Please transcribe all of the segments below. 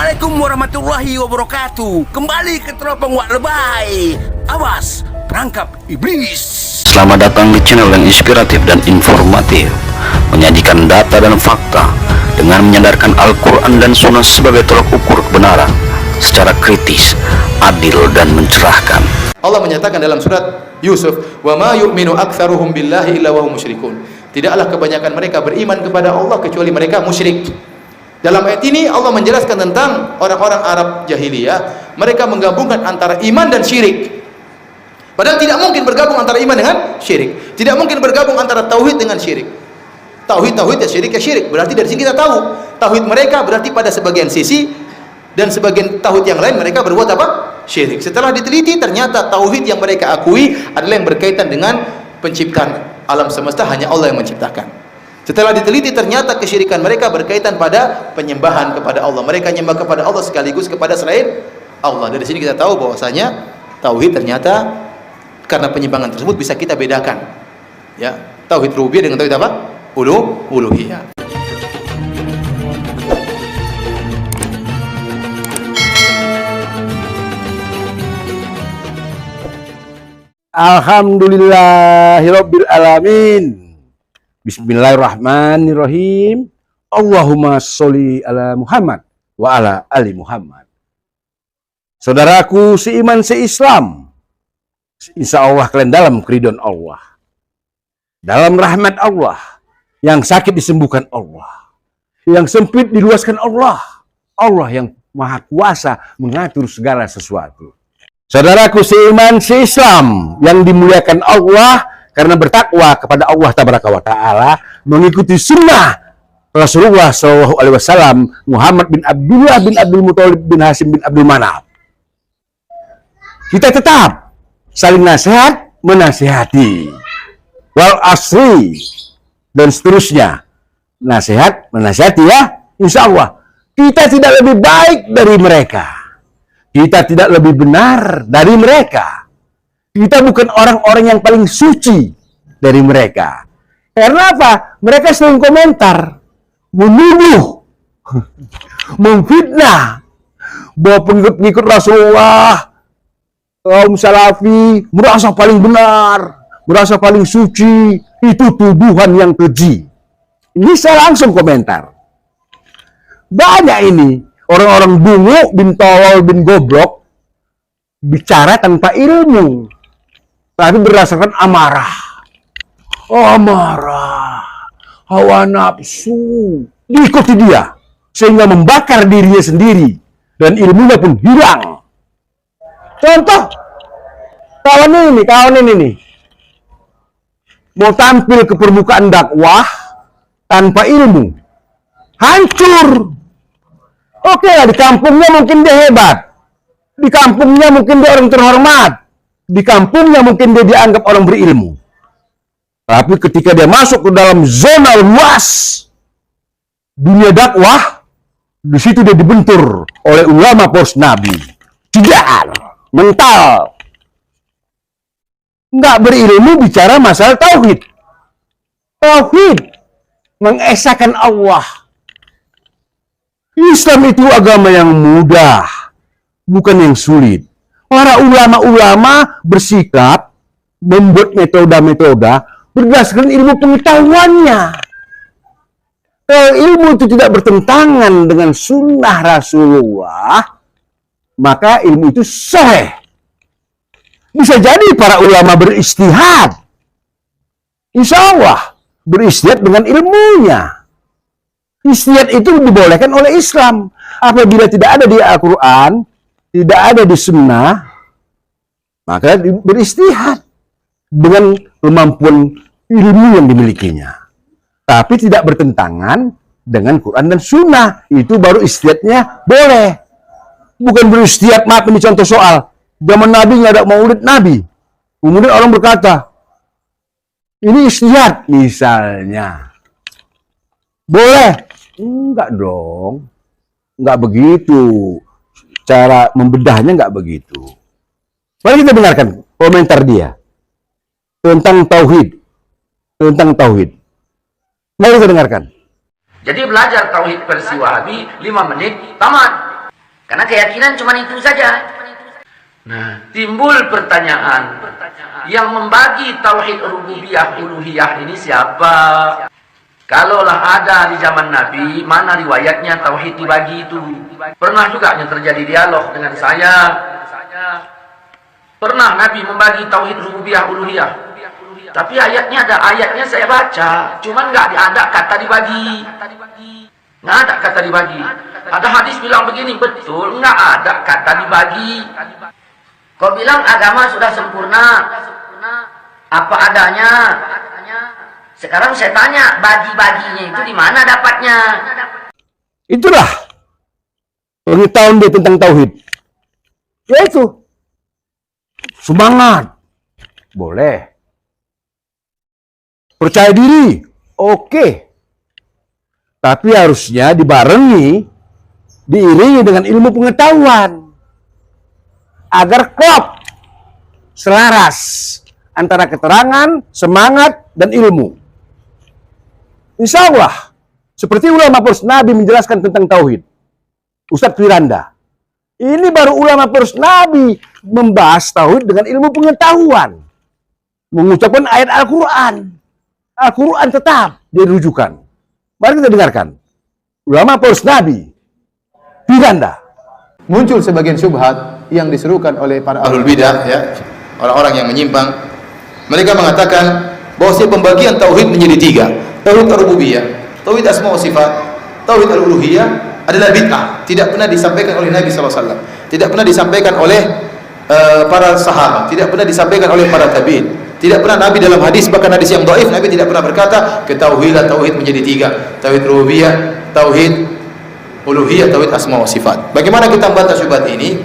Assalamualaikum warahmatullahi wabarakatuh. Kembali ke teropong Wak Lebay. Awas, perangkap iblis. Selamat datang di channel yang inspiratif dan informatif, menyajikan data dan fakta dengan menyandarkan Al-Quran dan Sunnah sebagai tolak ukur kebenaran secara kritis, adil dan mencerahkan. Allah menyatakan dalam surat Yusuf, "Wa ma yu'minu aktsaruhum billahi illa wa hum musyrikun." Tidaklah kebanyakan mereka beriman kepada Allah kecuali mereka musyrik. Dalam ayat ini Allah menjelaskan tentang orang-orang Arab jahiliyah, mereka menggabungkan antara iman dan syirik. Padahal tidak mungkin bergabung antara iman dengan syirik. Tidak mungkin bergabung antara tauhid dengan syirik. Tauhid ya syirik ya syirik. Berarti dari sini kita tahu tauhid mereka berarti pada sebagian sisi, dan sebagian tauhid yang lain mereka berbuat apa? Syirik. Setelah diteliti ternyata tauhid yang mereka akui adalah yang berkaitan dengan penciptaan alam semesta, hanya Allah yang menciptakan. Setelah diteliti ternyata kesyirikan mereka berkaitan pada penyembahan kepada Allah. Mereka menyembah kepada Allah sekaligus kepada selain Allah. Dari sini kita tahu bahwasanya tauhid ternyata karena penyimpangan tersebut bisa kita bedakan. Ya, tauhid rububiyah dengan tauhid apa? Uluhiyah. Alhamdulillahirabbil alamin. Bismillahirrahmanirrahim. Allahumma sholli ala Muhammad wa ala ali Muhammad. Saudaraku seiman seislam, insya Allah kalian dalam keridhaan Allah, dalam rahmat Allah. Yang sakit disembuhkan Allah, yang sempit diluaskan Allah. Allah yang maha kuasa mengatur segala sesuatu. Saudaraku seiman seislam yang dimuliakan Allah, karena bertakwa kepada Allah tabaraka wa ta'ala, mengikuti sunnah Rasulullah SAW, Muhammad bin Abdullah bin Abdul Muthalib bin Hashim bin Abdul Manaf. Kita tetap saling nasihat menasihati, wal asri dan seterusnya, nasihat menasihati ya. Insya Allah kita tidak lebih baik dari mereka, kita tidak lebih benar dari mereka. Kita bukan orang-orang yang paling suci dari mereka. Karena apa? Mereka sering komentar, menuduh, memfitnah bahwa pengikut Rasulullah, kaum salafi merasa paling benar, merasa paling suci. Itu tuduhan yang keji. Ini saya langsung komentar. Banyak ini orang-orang dungu, bin tolol, bin goblok, bicara tanpa ilmu, tapi berdasarkan amarah, hawa nafsu, diikuti dia sehingga membakar dirinya sendiri dan ilmunya pun hilang. Contoh, kawan ini nih, mau tampil ke permukaan dakwah tanpa ilmu, hancur. Oke lah, di kampungnya mungkin dia hebat, di kampungnya mungkin dia orang terhormat, di kampungnya mungkin dia dianggap orang berilmu. Tapi ketika dia masuk ke dalam zona luas dunia dakwah, di situ dia dibentur oleh ulama pos Nabi. Tidak mental, nggak berilmu bicara masalah tauhid. Tauhid mengesahkan Allah. Islam itu agama yang mudah, bukan yang sulit. Para ulama-ulama bersikap membuat metode-metode berdasarkan ilmu pengetahuannya. Kalau ilmu itu tidak bertentangan dengan sunnah Rasulullah, maka ilmu itu sahih. Bisa jadi para ulama beristihad, insya Allah beristihad dengan ilmunya. Istihad itu dibolehkan oleh Islam. Apabila tidak ada di Al-Quran, tidak ada di sunnah, maka beristihad dengan kemampuan ilmu yang dimilikinya. Tapi tidak bertentangan dengan Quran dan sunnah, itu baru istihadnya boleh. Bukan beristihad, maaf ini contoh soal, zaman Nabi nggak ada maulid Nabi, kemudian orang berkata, ini istihad misalnya. Boleh? Enggak dong. Enggak begitu. Cara membedahnya enggak begitu. Mari kita dengarkan komentar dia tentang tauhid. Mari kita dengarkan. Jadi belajar tauhid versi Wahabi 5 menit tamat. Karena keyakinan cuma itu saja. Nah, timbul pertanyaan, yang membagi tauhid rububiyah uluhiyah ini siapa? Kalaulah ada di zaman Nabi, mana riwayatnya tauhid dibagi itu? Pernah juga yang terjadi dialog dengan saya. Pernah Nabi membagi tauhid rububiyah uluhiyah. Tapi ayatnya ada, ayatnya saya baca, cuman nggak ada kata dibagi. Nggak ada kata dibagi. Ada hadis bilang begini, betul, nggak ada kata dibagi. Kau bilang agama sudah sempurna, apa adanya. Sekarang saya tanya, bagi-baginya itu di mana dapatnya? Itulah pengetahuan dia tentang tauhid. Yaitu semangat, boleh. Percaya diri, oke. Tapi harusnya dibarengi, diiringi dengan ilmu pengetahuan. Agar klop, selaras antara keterangan, semangat, dan ilmu. Insya Allah, seperti ulama penerus Nabi menjelaskan tentang tauhid. Ustadz Firanda. Ini baru ulama penerus Nabi membahas tauhid dengan ilmu pengetahuan. Mengucapkan ayat Al-Quran. Al-Quran tetap dirujukan. Mari kita dengarkan. Ulama penerus Nabi, Firanda. Muncul sebagian syubhat yang diserukan oleh para ahlul bidah, ya, orang-orang yang menyimpang. Mereka mengatakan bahwa pembagian tauhid menjadi 3. Tauhid ar-rububiyah, tauhid asma wa sifat, tauhid al-uluhiyah adalah bid'ah. Tidak pernah disampaikan oleh Nabi SAW. Tidak pernah disampaikan oleh para sahabat. Tidak pernah disampaikan oleh para tabi'in. Tidak pernah Nabi dalam hadis, bahkan hadis yang dhaif, Nabi tidak pernah berkata, ketahuilah tauhid menjadi 3. Tauhid rububiyah, tauhid uluhiyah, tauhid asma wa sifat. Bagaimana kita membantah syubhat ini?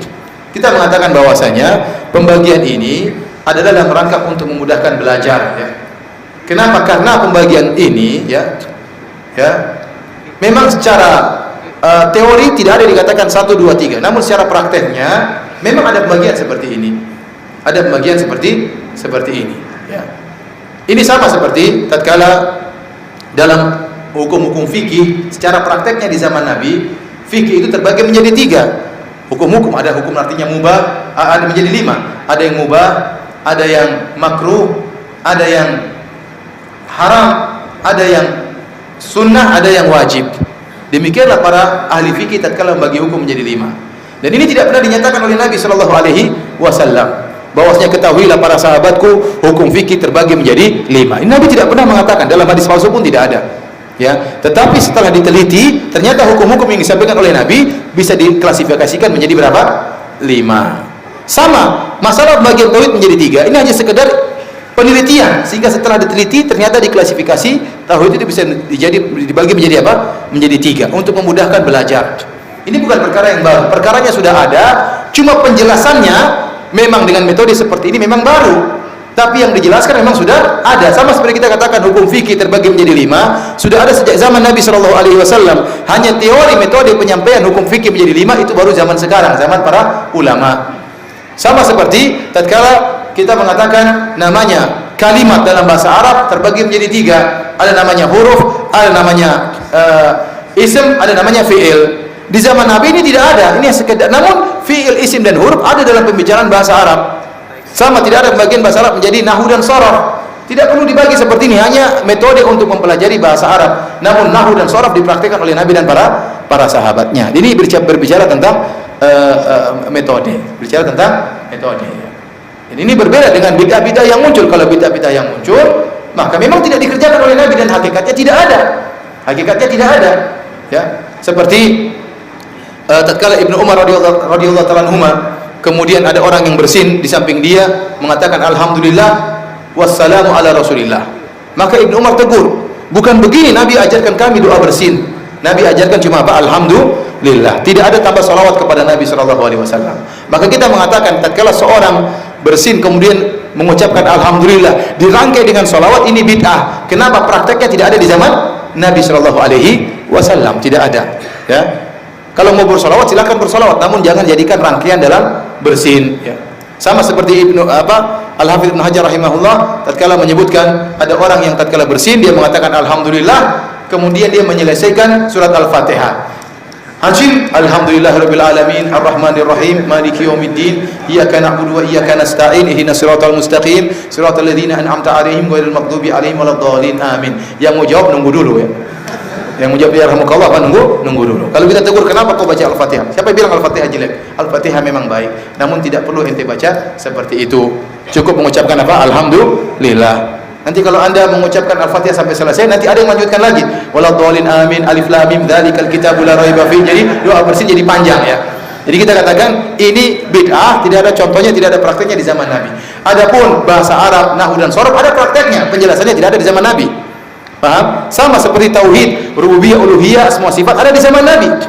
Kita mengatakan bahwasanya pembagian ini adalah dalam rangka untuk memudahkan belajar, ya. Kenapa? Karena pembagian ini, ya, memang secara teori tidak ada dikatakan 1, 2, 3. Namun secara prakteknya memang ada pembagian seperti ini. Ada pembagian seperti ini. Ya. Ini sama seperti tatkala dalam hukum-hukum fikih, secara prakteknya di zaman Nabi, fikih itu terbagi menjadi 3. Hukum-hukum, ada hukum artinya mubah, ada menjadi 5. Ada yang mubah, ada yang makruh, ada yang haram, ada yang sunnah, ada yang wajib. Demikianlah para ahli fikih tatkala membagi hukum menjadi 5. Dan ini tidak pernah dinyatakan oleh Nabi sallallahu alaihi wasallam. Bahwasanya ketahuilah para sahabatku, hukum fikih terbagi menjadi 5. Ini Nabi tidak pernah mengatakan, dalam hadis palsu pun tidak ada. Ya, tetapi setelah diteliti, ternyata hukum-hukum yang disampaikan oleh Nabi bisa diklasifikasikan menjadi berapa? 5. Sama, masalah pembagian tauhid menjadi 3. Ini hanya sekedar penelitian, sehingga setelah diteliti ternyata diklasifikasi tauhid itu bisa dibagi menjadi apa? Menjadi 3 untuk memudahkan belajar. Ini bukan perkara yang baru, perkaranya sudah ada, cuma penjelasannya memang dengan metode seperti ini memang baru. Tapi yang dijelaskan memang sudah ada. Sama seperti kita katakan hukum fikih terbagi menjadi 5, sudah ada sejak zaman Nabi SAW. Hanya teori metode penyampaian hukum fikih menjadi 5 itu baru zaman sekarang, zaman para ulama. Sama seperti tatkala kita mengatakan namanya kalimat dalam bahasa Arab terbagi menjadi 3. Ada namanya huruf, ada namanya ism, ada namanya fi'il. Di zaman Nabi ini tidak ada. Ini sekedar, namun fi'il, ism dan huruf ada dalam pembicaraan bahasa Arab. Sama, tidak ada pembagian bahasa Arab menjadi nahu dan sorof. Tidak perlu dibagi seperti ini, hanya metode untuk mempelajari bahasa Arab. Namun nahu dan sorof dipraktikkan oleh Nabi dan para sahabatnya. Ini berbicara tentang metode, berbicara tentang metode. Dan ini berbeda dengan bid'ah-bid'ah yang muncul. Kalau bid'ah-bid'ah yang muncul, maka memang tidak dikerjakan oleh Nabi dan hakikatnya tidak ada. Hakikatnya tidak ada. Ya, seperti tatkala Ibnu Umar radhiyallahu ta'ala anhuma, kemudian ada orang yang bersin di samping dia mengatakan alhamdulillah wassalamu ala rasulillah. Maka Ibnu Umar tegur, bukan begini Nabi ajarkan kami doa bersin. Nabi ajarkan cuma apa? Alhamdulillah. Tidak ada tambah salawat kepada Nabi SAW. Maka kita mengatakan tatkala seorang bersin kemudian mengucapkan alhamdulillah dirangkai dengan salawat, ini bid'ah. Kenapa? Prakteknya tidak ada di zaman Nabi SAW. Tidak ada. Ya. Kalau mau bersolawat silakan bersolawat, namun jangan jadikan rangkaian dalam bersin. Ya. Sama seperti Al-Hafidz Ibnu Hajar rahimahullah tatkala menyebutkan ada orang yang tatkala bersin dia mengatakan alhamdulillah, kemudian dia menyelesaikan surat Al-Fatihah. Hajim, alhamdulillahirabbil alamin, arrahmanir rahim, maliki yaumiddin, iyyaka na'budu wa iyyaka nasta'in, ihdinas siratal mustaqim, siratal ladzina an'amta 'alaihim ghairil maghdubi 'alaihim waladdallin. Amin. Yang mau jawab nunggu dulu ya. Yang mau jawab ya rahmukallah apa nunggu dulu. Kalau kita tegur kenapa kau baca Al-Fatihah? Siapa yang bilang Al-Fatihah jelek? Al-Fatihah memang baik, namun tidak perlu ente baca seperti itu. Cukup mengucapkan apa? Alhamdulillah. Nanti kalau anda mengucapkan Al-Fatihah sampai selesai, nanti ada yang melanjutkan lagi. Waladhdallin amin, alif lam mim, dzalikal kitabul la raiba fihi. Jadi doa bersih jadi panjang ya. Jadi kita katakan ini bid'ah, tidak ada contohnya, tidak ada prakteknya di zaman Nabi. Adapun bahasa Arab, nahwu dan shorof ada prakteknya, penjelasannya tidak ada di zaman Nabi. Paham? Sama seperti tauhid, rububiyah, uluhiyah, semua sifat ada di zaman Nabi.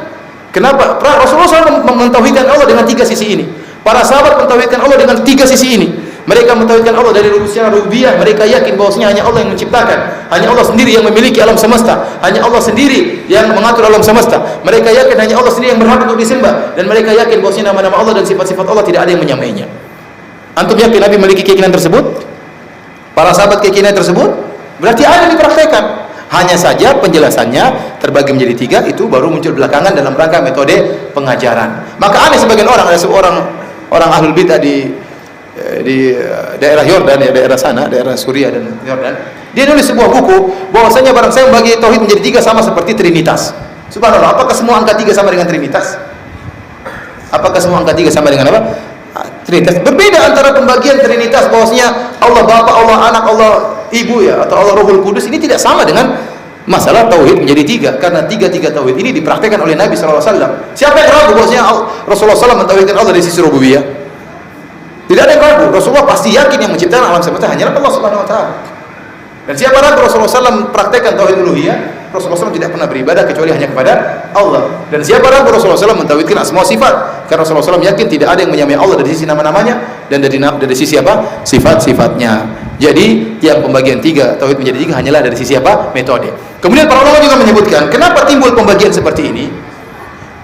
Kenapa? Rasulullah SAW mentauhidkan Allah dengan 3 sisi ini. Para sahabat mentauhidkan Allah dengan 3 sisi ini. Mereka mentauhidkan Allah dari secara rububiyah, mereka yakin bahwasanya hanya Allah yang menciptakan, hanya Allah sendiri yang memiliki alam semesta, hanya Allah sendiri yang mengatur alam semesta. Mereka yakin hanya Allah sendiri yang berhak untuk disembah, dan mereka yakin bahwasanya nama-nama Allah dan sifat-sifat Allah tidak ada yang menyamainya. Antum yakin Nabi memiliki keyakinan tersebut? Para sahabat keyakinan tersebut? Berarti ada dipraktekkan. Hanya saja penjelasannya terbagi menjadi 3, itu baru muncul belakangan dalam rangka metode pengajaran. Maka aneh sebagian orang, ada seorang ahlul bidah di daerah Yordan ya, daerah sana, daerah Suriah dan Yordan. Dia nulis sebuah buku bahwasanya barang saya membagi tauhid menjadi 3 sama seperti Trinitas. Subhanallah, apakah semua angka 3 sama dengan Trinitas? Apakah semua angka 3 sama dengan apa? Trinitas. Berbeda antara pembagian Trinitas bahwasanya Allah Bapa, Allah Anak, Allah Ibu ya, atau Allah Ruhul Kudus, ini tidak sama dengan masalah tauhid menjadi 3, karena 3 tauhid ini dipraktekkan oleh Nabi SAW. Siapa yang ragu bahwasanya Rasulullah SAW mentauhidkan Allah dari sisi rububiyah? Tidak ada yang ragu. Rasulullah pasti yakin yang menciptakan alam semesta hanyalah Allah Subhanahu wa taala. Dan siapa ragu Rasulullah SAW praktekkan tauhid uluhiyah, Rasulullah SAW tidak pernah beribadah kecuali hanya kepada Allah. Dan siapa ragu Rasulullah SAW mentauhidkan asma sifat, karena Rasulullah SAW yakin tidak ada yang menyamai Allah dari sisi nama-namanya dan dari sisi apa? Sifat-sifatnya. Jadi yang pembagian 3 tauhid menjadi 3 hanyalah dari sisi apa? Metode. Kemudian para ulama juga menyebutkan kenapa timbul pembagian seperti ini?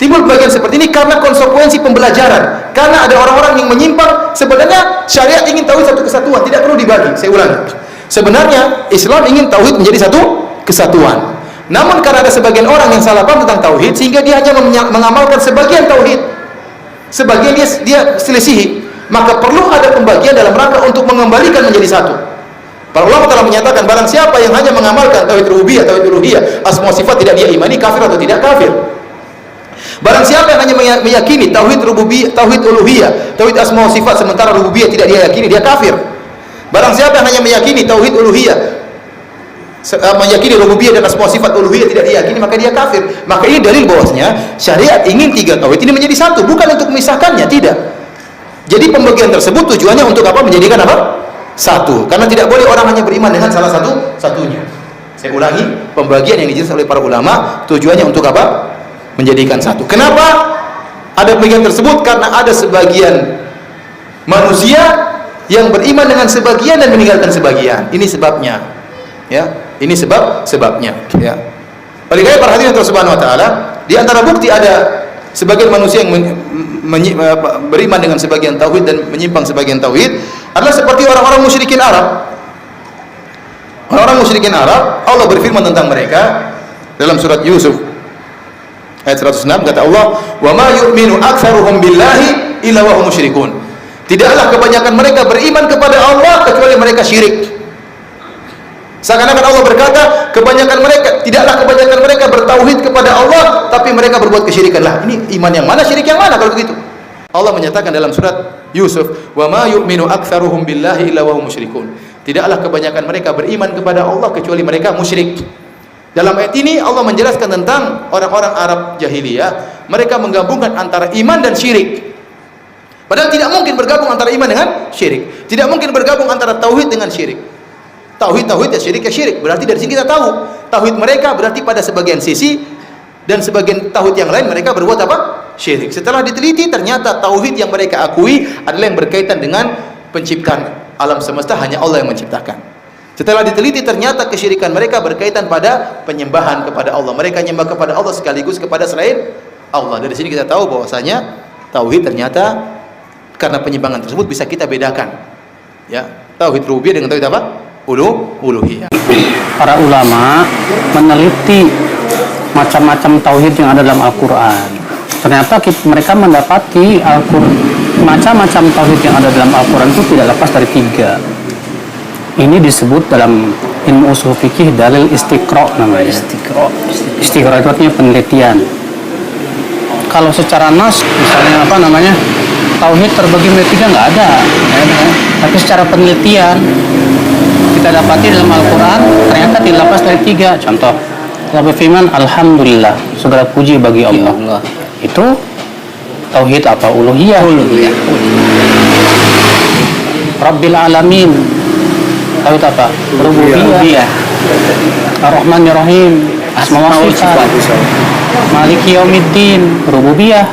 Timbul pembagian seperti ini karena konsekuensi pembelajaran. Karena ada orang-orang yang menyimpang. Sebenarnya syariat ingin tauhid satu kesatuan, tidak perlu dibagi. Saya ulangi. Sebenarnya Islam ingin tauhid menjadi satu kesatuan. Namun karena ada sebagian orang yang salah paham tentang tauhid, sehingga dia hanya mengamalkan sebagian tauhid, sebagian dia selisihi. Maka perlu ada pembagian dalam rangka untuk mengembalikan menjadi satu. Para ulama telah menyatakan barang siapa yang hanya mengamalkan tauhid rububiyah, tauhid uluhiyah, asma sifat tidak dia imani, kafir atau tidak kafir. Barang siapa yang hanya meyakini tauhid rububiyah, tauhid uluhiyah, tauhid asma wa sifat sementara rububiyah tidak dia yakini, dia kafir. Barang siapa yang hanya meyakini tauhid uluhiyah, meyakini rububiyah dan asma wa sifat uluhiyah tidak dia yakini, maka dia kafir. Maka ini dalil bahwasanya syariat ingin 3 tauhid ini menjadi satu, bukan untuk memisahkannya, tidak. Jadi pembagian tersebut tujuannya untuk apa? Menjadikan apa? Satu. Karena tidak boleh orang hanya beriman dengan salah satunya. Saya ulangi, pembagian yang dijelaskan oleh para ulama tujuannya untuk apa? Menjadikan satu. Kenapa ada pembagian tersebut? Karena ada sebagian manusia yang beriman dengan sebagian dan meninggalkan sebagian. Ini sebabnya. Ya, ini sebabnya. Ya. Oleh karena para hadirin Subhanahu wa taala, di antara bukti ada sebagian manusia yang beriman dengan sebagian tauhid dan menyimpang sebagian tauhid adalah seperti orang-orang musyrikin Arab. Orang-orang musyrikin Arab, Allah berfirman tentang mereka dalam surat Yusuf ayat 106, kata Allah, "Wa ma yu'minu aktsaruhum billahi illa wa hum musyrikun." Tidaklah kebanyakan mereka beriman kepada Allah kecuali mereka syirik. Seakan-akan Allah berkata, tidaklah kebanyakan mereka bertauhid kepada Allah tapi mereka berbuat kesyirikan. Lah, ini iman yang mana, syirik yang mana kalau begitu? Allah menyatakan dalam surat Yusuf, "Wa ma yu'minu aktsaruhum billahi illa wa hum musyrikun." Tidaklah kebanyakan mereka beriman kepada Allah kecuali mereka musyrik. Dalam ayat ini Allah menjelaskan tentang orang-orang Arab jahiliyah, mereka menggabungkan antara iman dan syirik. Padahal tidak mungkin bergabung antara iman dengan syirik. Tidak mungkin bergabung antara tauhid dengan syirik. Tauhid ya syirik ya syirik. Berarti dari sini kita tahu, tauhid mereka berarti pada sebagian sisi, dan sebagian tauhid yang lain mereka berbuat apa? Syirik. Setelah diteliti ternyata tauhid yang mereka akui adalah yang berkaitan dengan penciptaan alam semesta, hanya Allah yang menciptakan. Setelah diteliti ternyata kesyirikan mereka berkaitan pada penyembahan kepada Allah. Mereka menyembah kepada Allah sekaligus kepada selain Allah. Dari sini kita tahu bahwasanya tauhid ternyata karena penyimpangan tersebut bisa kita bedakan. Ya, tauhid rububiyah dengan tauhid apa? Uluhiyah. Para ulama meneliti macam-macam tauhid yang ada dalam Al-Quran. ternyata mereka mendapati macam-macam tauhid yang ada dalam Al-Quran itu tidak lepas dari 3. Ini disebut dalam ilmu usul fikih dalil istiqra namanya. Istiqra itu artinya penelitian. Kalau secara nas, misalnya tauhid terbagi menjadi 3 nggak ada. Tapi secara penelitian kita dapati dalam Al-Quran ternyata tidak lepas dari 3. Contoh, Allah berfirman, Alhamdulillah, segala puji bagi Allah. Itu tauhid apa? Uluhiyah. Rabbil alamin, tauhid apa? Rububiyah. Ar-Rahmanir Rahim, asma wa sifat. Maliki yaumiddin, rububiyah.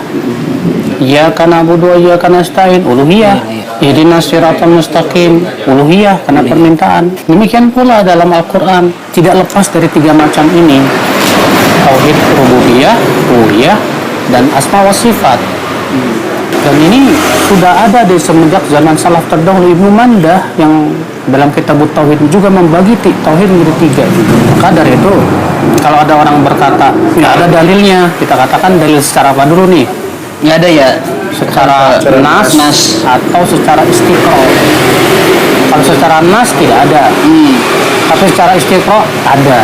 Iyyaka na'budu wa iyyaka nasta'in, uluhiyah. Ihdinas siratal mustaqim, uluhiyah, karena permintaan. Demikian pula dalam Al-Quran, tidak lepas dari 3 macam ini. Tauhid rububiyah, uluhiyah, dan asma wa sifat. Dan ini sudah ada di semenjak zaman salaf terdahulu. Ibnu Mandah yang dalam kitab Tauhid juga membagi tauhid menjadi 3 juga. Maka dari itu, kalau ada orang berkata nggak ada dalilnya, kita katakan dalil secara apa dulu nih? Nggak ada ya, secara nas atau secara istiqra. Kalau secara nas tidak ada, tapi secara istiqra ada.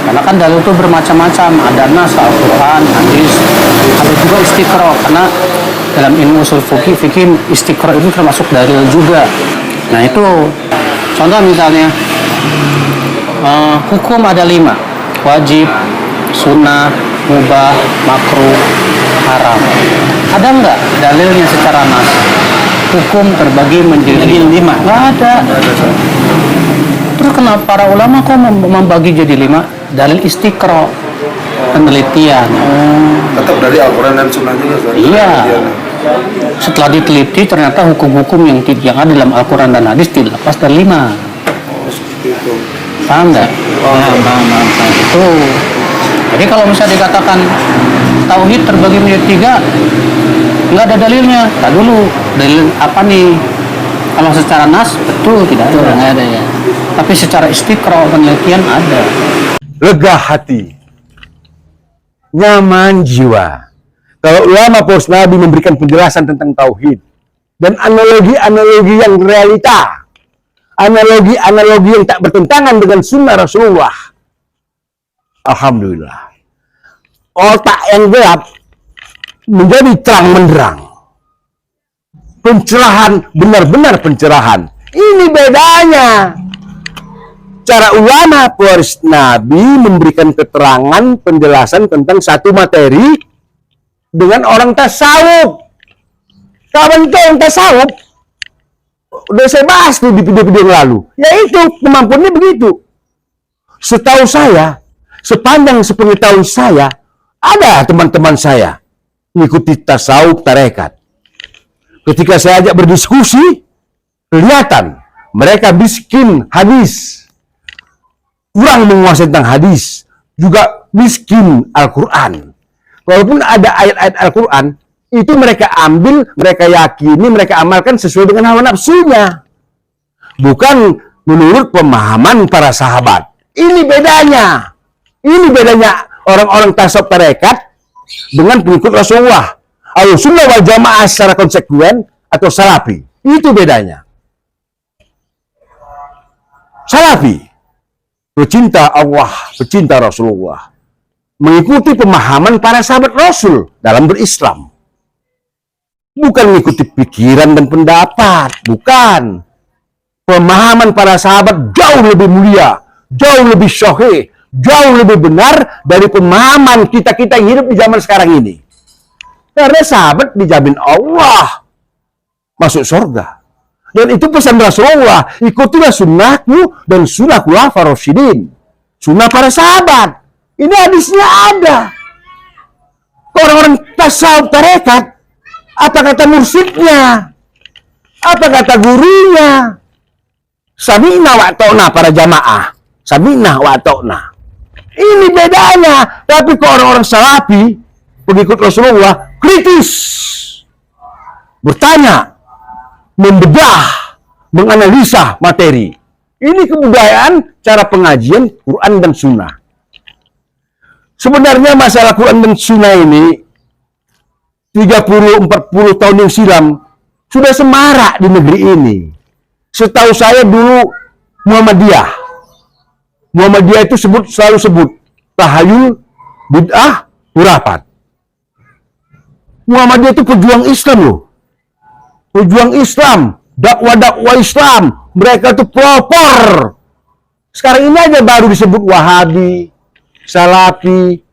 Karena kan dalil itu bermacam-macam, ada nas Al-Quran, hadis, ada juga istiqra. Karena dalam ilmu usul fikih istiqra itu termasuk dalil juga. Nah itu contoh misalnya hukum ada 5: wajib, sunnah, mubah, makruh, haram. Ada nggak dalilnya secara nas? Hukum terbagi menjadi 5? Nggak ada. Terus kenapa para ulama kok membagi jadi 5? Dalil istiqra, penelitian. Tetap dari Al-Quran dan Sunnah juga. Iya. Setelah diteliti ternyata hukum-hukum yang ada dalam Al-Quran dan hadis tidak lepas dari 5. Paham nggak? Paham. Itu. Jadi kalau misalnya dikatakan tauhid terbagi menjadi 3, nggak ada dalilnya. Tak dulu, dalil apa nih? Kalau secara nas betul tidak ada. Nggak ada ya. Tapi secara istiqra penelitian ada. Lega hati, nyaman jiwa. Kalau ulama pos Nabi memberikan penjelasan tentang tauhid dan analogi-analogi yang realita, analogi-analogi yang tak bertentangan dengan sunnah Rasulullah, alhamdulillah, otak yang gelap menjadi terang menderang. Pencerahan, benar-benar pencerahan. Ini bedanya. Cara ulama pewaris Nabi memberikan keterangan, penjelasan tentang satu materi dengan orang tasawuf. Kawan itu yang tasawuf, udah saya bahas tuh di video-video yang lalu. Yaitu kemampuannya begitu. Setahu saya, sepanjang sepengetahuan saya, ada teman-teman saya mengikuti tasawuf tarekat. Ketika saya ajak berdiskusi, kelihatan mereka miskin hadis. Kurang menguasai tentang hadis, juga miskin Al-Quran. Walaupun ada ayat-ayat Al-Quran, itu mereka ambil, mereka yakini, mereka amalkan sesuai dengan hawa nafsunya. Bukan menurut pemahaman para sahabat. Ini bedanya. Ini bedanya orang-orang tasawuf tarekat dengan pengikut Rasulullah. Ahlussunnah wal Jamaah secara konsekuen atau salafi. Itu bedanya. Salafi pecinta Allah, pecinta Rasulullah, mengikuti pemahaman para sahabat Rasul dalam berislam. Bukan mengikuti pikiran dan pendapat, bukan. Pemahaman para sahabat jauh lebih mulia, jauh lebih syahih, jauh lebih benar dari pemahaman kita-kita yang hidup di zaman sekarang ini. Karena sahabat dijamin Allah masuk surga. Dan itu pesan Rasulullah, ikutilah sunnahku dan sunnah khulafa'ir rasyidin. Sunnah para sahabat. Ini hadisnya ada. Orang-orang tasawuf tarekat, apa kata mursyidnya? Apa kata gurunya? Sami'na wa ta'na para jamaah. Sami'na wa ta'na. Ini bedanya. Tapi ke orang-orang salafi, pengikut Rasulullah, kritis. Bertanya, membedah, menganalisa materi. Ini kebudayaan cara pengajian Quran dan Sunnah. Sebenarnya masalah Quran dan Sunnah ini 30-40 tahun yang silam sudah semarak di negeri ini. Setahu saya dulu Muhammadiyah itu selalu sebut tahayul, bid'ah, hurapat. Muhammadiyah itu pejuang Islam loh. Pejuang Islam, dakwah Islam. Mereka itu pelopor. Sekarang ini aja baru disebut Wahabi, Salafi.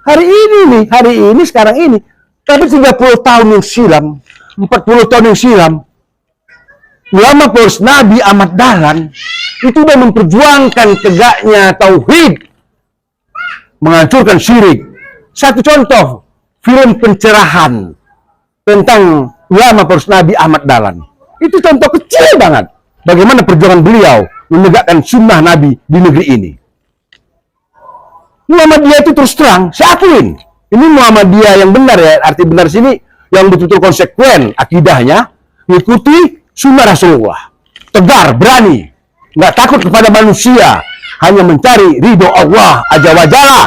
Hari ini, sekarang ini. Tapi 30 tahun yang silam, 40 tahun yang silam, ulama poros Nabi Ahmad Dahlan itu sudah memperjuangkan tegaknya tauhid, menghancurkan syirik. Satu contoh, film pencerahan tentang ulama poros Nabi Ahmad Dahlan. Itu contoh kecil banget bagaimana perjuangan beliau menegakkan sunnah Nabi di negeri ini. Muhammadiyah itu terus terang, saya akuin. Ini Muhammadiyah yang benar ya, arti benar sini yang betul-betul konsekuen akidahnya, mengikuti sunnah Rasulullah. Tegar, berani, nggak takut kepada manusia, hanya mencari ridho Allah Azza wa Jalla.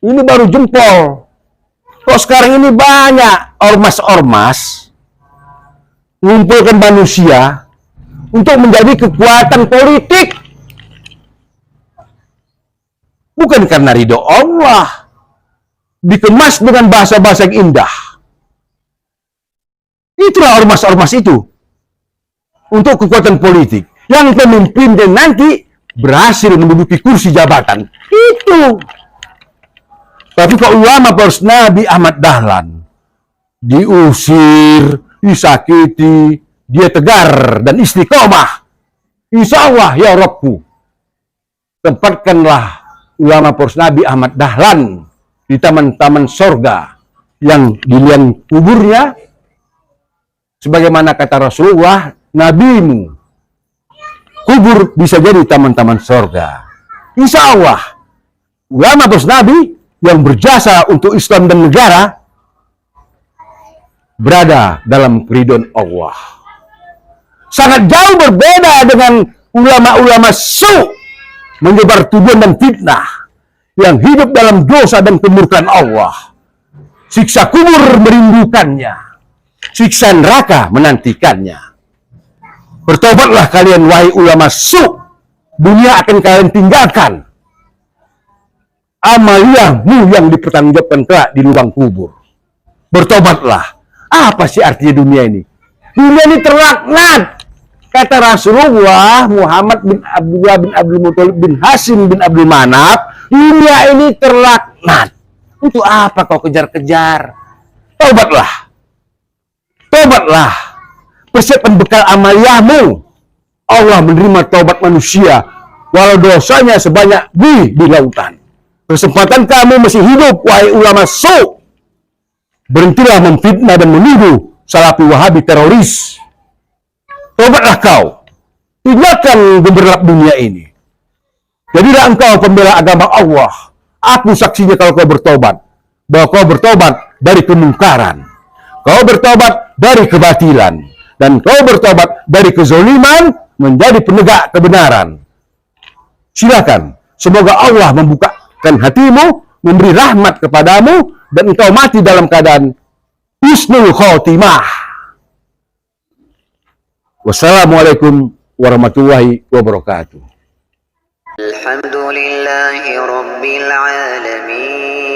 Ini baru jempol. Kok sekarang ini banyak ormas-ormas mengumpulkan manusia untuk menjadi kekuatan politik. Bukan karena ridho Allah. Dikemas dengan bahasa-bahasa yang indah. Itulah ormas-ormas itu. Untuk kekuatan politik. Yang pemimpinnya nanti berhasil menduduki kursi jabatan. Itu. Tapi kalau ulama poros Nabi Ahmad Dahlan diusir, disakiti, dia tegar dan istiqomah. Insya Allah ya Rabbu, tempatkanlah ulama poros Nabi Ahmad Dahlan di taman-taman sorga yang di liang kuburnya, sebagaimana kata Rasulullah, nabimu kubur bisa jadi taman-taman sorga. Insya Allah ulama poros Nabi yang berjasa untuk Islam dan negara berada dalam keridhaan Allah. Sangat jauh berbeda dengan ulama-ulama su menyebar tuduhan dan fitnah yang hidup dalam dosa dan kemurkaan Allah. Siksa kubur merindukannya, siksa neraka menantikannya. Bertobatlah kalian wahai ulama su, dunia akan kalian tinggalkan. Amaliyahmu yang dipertanggungjawabkan kelak di lubang kubur. Bertobatlah. Apa sih artinya dunia ini? Dunia ini terlaknat. Kata Rasulullah Muhammad bin Abdullah bin Abdul Muthalib bin Hashim bin Abdul Manaf, dunia ini terlaknat. Untuk apa kau kejar-kejar? Taubatlah. Tobatlah. Persiapkan bekal amaliyahmu. Allah menerima taubat manusia walau dosanya sebanyak di lautan. Kesempatan kamu masih hidup, wahai ulama su. Berhentilah memfitnah dan menuduh Salafi Wahabi teroris. Tobatlah kau. Tinggalkan gemerlap dunia ini. Jadilah engkau pembela agama Allah. Aku saksinya kalau kau bertobat. Bahwa kau bertobat dari kemungkaran. Kau bertobat dari kebatilan. Dan kau bertobat dari kezoliman menjadi penegak kebenaran. Silakan. Semoga Allah membukakan hatimu, memberi rahmat kepadamu, dan engkau mati dalam keadaan husnul khotimah. Wassalamualaikum warahmatullahi wabarakatuh. Alhamdulillahi rabbil alamin.